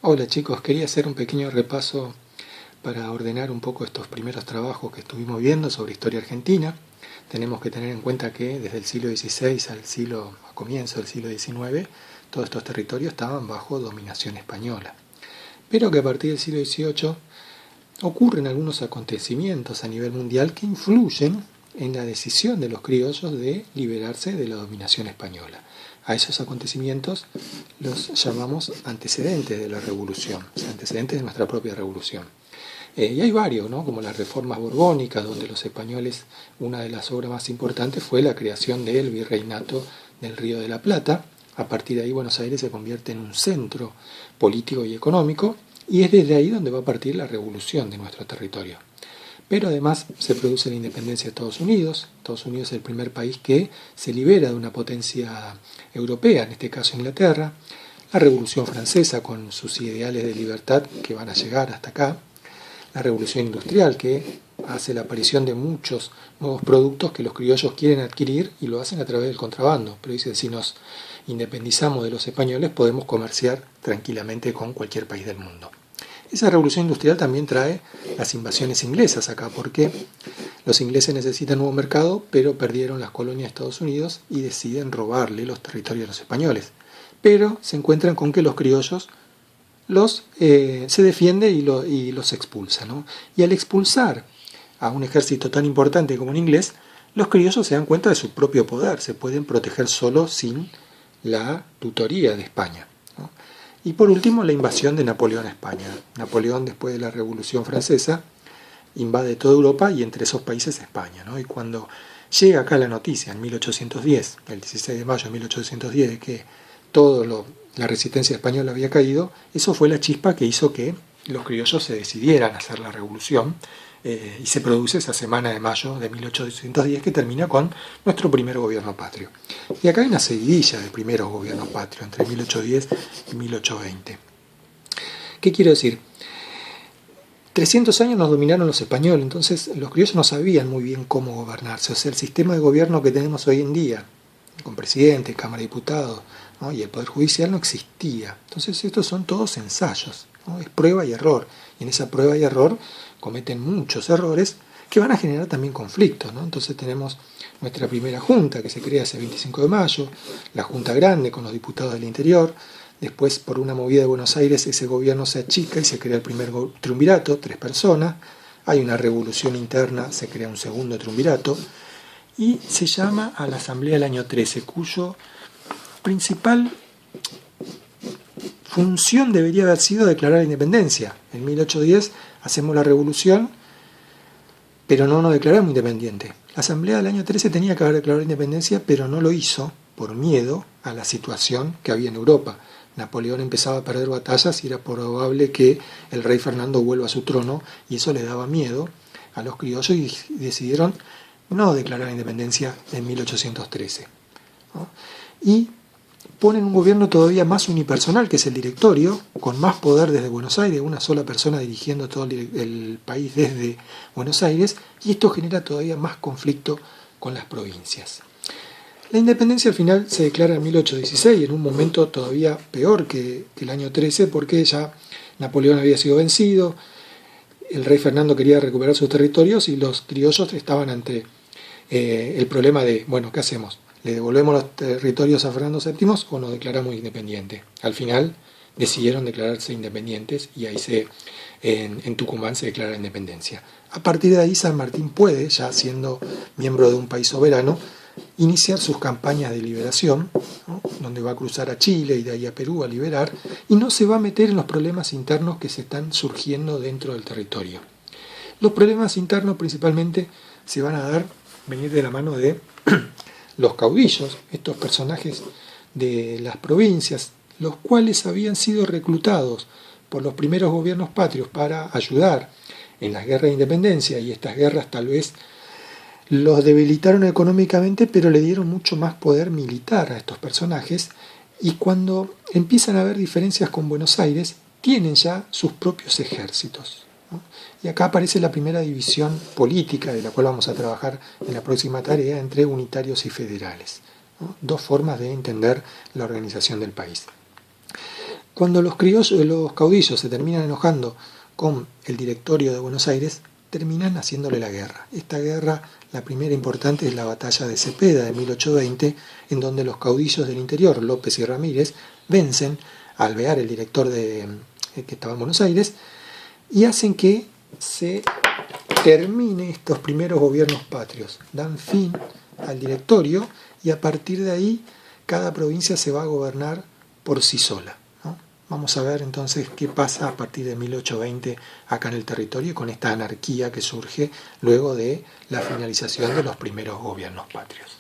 Hola chicos, quería hacer un pequeño repaso para ordenar un poco estos primeros trabajos que estuvimos viendo sobre historia argentina. Tenemos que tener en cuenta que desde el siglo XVI a comienzo del siglo XIX, todos estos territorios estaban bajo dominación española. Pero que a partir del siglo XVIII ocurren algunos acontecimientos a nivel mundial que influyen en la decisión de los criollos de liberarse de la dominación española. A esos acontecimientos los llamamos antecedentes de la revolución, antecedentes de nuestra propia revolución. Y hay varios, ¿no? Como las reformas borbónicas, donde los españoles, una de las obras más importantes fue la creación del virreinato del Río de la Plata. A partir de ahí Buenos Aires se convierte en un centro político y económico, y es desde ahí donde va a partir la revolución de nuestro territorio. Pero además se produce la independencia de Estados Unidos. Estados Unidos es el primer país que se libera de una potencia europea, en este caso Inglaterra. La Revolución Francesa con sus ideales de libertad que van a llegar hasta acá. La Revolución Industrial que hace la aparición de muchos nuevos productos que los criollos quieren adquirir y lo hacen a través del contrabando. Pero dicen, si nos independizamos de los españoles podemos comerciar tranquilamente con cualquier país del mundo. Esa revolución industrial también trae las invasiones inglesas acá, porque los ingleses necesitan un nuevo mercado, pero perdieron las colonias de Estados Unidos y deciden robarle los territorios a los españoles. Pero se encuentran con que los criollos se defienden y los expulsan, ¿no? Y al expulsar a un ejército tan importante como el inglés, los criollos se dan cuenta de su propio poder, se pueden proteger solos sin la tutoría de España, ¿no? Y por último, la invasión de Napoleón a España. Napoleón, después de la Revolución Francesa, invade toda Europa y entre esos países España, ¿no? Y cuando llega acá la noticia, en 1810, el 16 de mayo de 1810, de que la resistencia española había caído, eso fue la chispa que hizo que los criollos se decidieran a hacer la revolución, y se produce esa semana de mayo de 1810 que termina con nuestro primer gobierno patrio. Y acá hay una seguidilla de primeros gobiernos patrios entre 1810 y 1820. ¿Qué quiero decir? 300 años nos dominaron los españoles, entonces los criollos no sabían muy bien cómo gobernarse. O sea, el sistema de gobierno que tenemos hoy en día, con presidente, Cámara de Diputados, ¿no? Y el Poder Judicial, no existía. Entonces estos son todos ensayos, ¿no? Es prueba y error. Y en esa prueba y error cometen muchos errores que van a generar también conflictos, ¿no? Entonces tenemos nuestra primera junta que se crea ese 25 de mayo, la Junta Grande con los diputados del interior. Después, por una movida de Buenos Aires, ese gobierno se achica y se crea el primer triunvirato, 3 personas. Hay una revolución interna, se crea un segundo triunvirato. Y se llama a la Asamblea del año 13, cuyo principal función debería haber sido declarar la independencia. En 1810 hacemos la revolución, pero no nos declaramos independientes. La Asamblea del año 13 tenía que haber declarado la independencia, pero no lo hizo por miedo a la situación que había en Europa. Napoleón empezaba a perder batallas y era probable que el rey Fernando vuelva a su trono, y eso le daba miedo a los criollos y decidieron no declarar la independencia en 1813, ¿no? Y ponen un gobierno todavía más unipersonal, que es el directorio, con más poder desde Buenos Aires, una sola persona dirigiendo todo el país desde Buenos Aires, y esto genera todavía más conflicto con las provincias. La independencia al final se declara en 1816, en un momento todavía peor que el año 13, porque ya Napoleón había sido vencido, el rey Fernando quería recuperar sus territorios y los criollos estaban ante el problema de, bueno, ¿qué hacemos? ¿Le devolvemos los territorios a Fernando VII o nos declaramos independientes? Al final decidieron declararse independientes y ahí en Tucumán se declara la independencia. A partir de ahí San Martín puede, ya siendo miembro de un país soberano, iniciar sus campañas de liberación, ¿no? Donde va a cruzar a Chile y de ahí a Perú a liberar, y no se va a meter en los problemas internos que se están surgiendo dentro del territorio. Los problemas internos principalmente se van a venir de la mano de los caudillos, estos personajes de las provincias, los cuales habían sido reclutados por los primeros gobiernos patrios para ayudar en las guerras de independencia, y estas guerras tal vez los debilitaron económicamente, pero le dieron mucho más poder militar a estos personajes, y cuando empiezan a haber diferencias con Buenos Aires, tienen ya sus propios ejércitos, ¿no? Y acá aparece la primera división política, de la cual vamos a trabajar en la próxima tarea, entre unitarios y federales, ¿no? Dos formas de entender la organización del país. Cuando los caudillos se terminan enojando con el directorio de Buenos Aires, terminan haciéndole la guerra. Esta guerra, la primera importante, es la batalla de Cepeda de 1820, en donde los caudillos del interior, López y Ramírez, vencen a Alvear, el director que estaba en Buenos Aires, y hacen que se termine estos primeros gobiernos patrios. Dan fin al directorio y a partir de ahí cada provincia se va a gobernar por sí sola. Vamos a ver entonces qué pasa a partir de 1820 acá en el territorio con esta anarquía que surge luego de la finalización de los primeros gobiernos patrios.